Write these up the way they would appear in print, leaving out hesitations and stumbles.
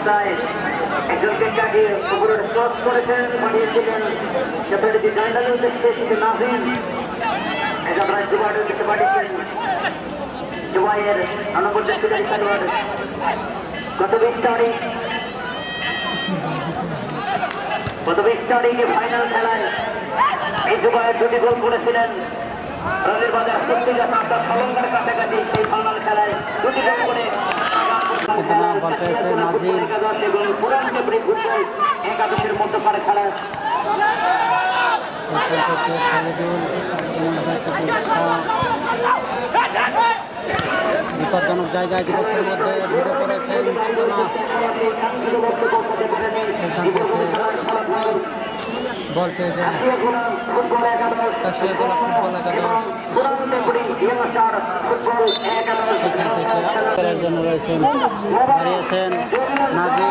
রাস্তায় একজনকে কাটিয়ে উপরে ক্রস করেছেন, পাঠিয়েছিলেন যথারীতি জয়নালের উদ্দেশ্যে শুধু নাজিম একজন জুবাইরের উদ্দেশ্যে পাঠিয়েছেন। জুবাইর অনবদ্যকারী খেলোয়াড় গত 20 তারিখে ফাইনাল খেলায় এই জুবাইর 2টি গোল করেছিলেন। রনির বাজার সত্যিকার আপনার সলঙ্গার কাছাকাছি সেই ফাইনাল খেলায় 2টি গোল করে একাদশের মধ্যকার খেলা বিপজ্জনক জায়গায় ডিফেন্সের মধ্যে ঢুকে পড়েছেন বল পেয়ে যান ফুটবল একাদশ জন্য রয়েছেন হারিয়েছেন নাজি,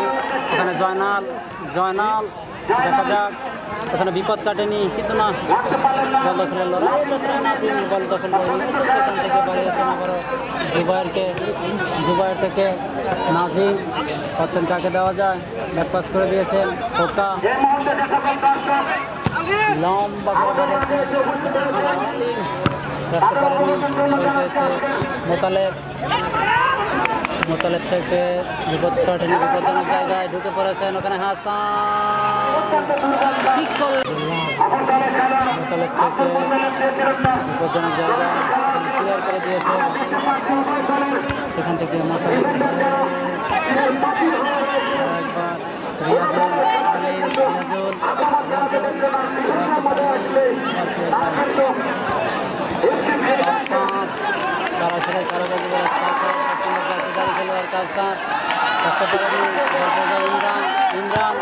এখানে জয়নাল দেখা যাক এখানে বিপদ কাটেনি কিন্তু না বল দখলের লড়াই নাজি বল দখল করে নিয়েছে, সেখান থেকে বাড়িয়েছেন আবারও জুবাইর থেকে নাজি পাচ্ছেন কাকে দেওয়া যায়, ব্যাক পাস করে দিয়েছেন কোকা লম্বা করে বাড়িয়েছেন রাখতে পারেনি মোতালেব থেকে বিপদ কাটেনি, বিপজ্জনক জায়গায় ঢুকে পড়েছেন ওখানে হাসান মোতালেব থেকে বিপজ্জনক জায়গায় ক্লিয়ার করে দিয়েছেন, সেখান থেকে ইমরান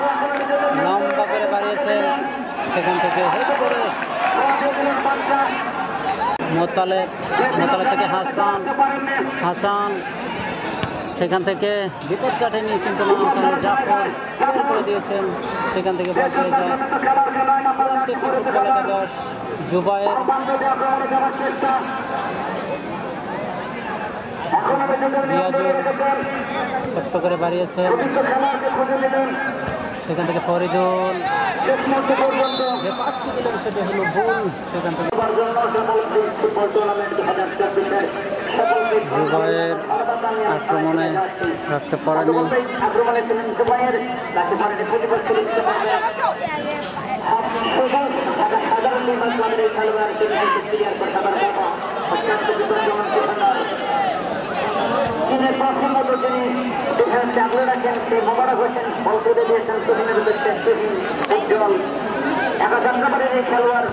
লম্বা করে বাড়িয়েছেন, সেখান থেকে হেঁটে করে মোতালেব থেকে হাসান সেখান থেকে বিপদ কাটেনি কিন্তু জাফর করে দিয়েছেন, সেখান থেকে বল পেয়ে যায় ফুটবল একাদশ জুবাইর রিয়াজুল ছোট্ট করে বাড়িয়েছেন, সেখান থেকে ফরিদুল যে পাঁচটি দিলেন সেটা হলো ভুল, সেখান থেকে জুবাইর আক্রমণে রাখতে পারেনি, তিনি ডিফেন্সে আগলে রাখেন সেই মোবারক হোসেন বল করে দিয়েছেন সুহিনের উদ্দেশ্যে, সুহিন উজ্জ্বল 1 নম্বরের এই খেলোয়াড়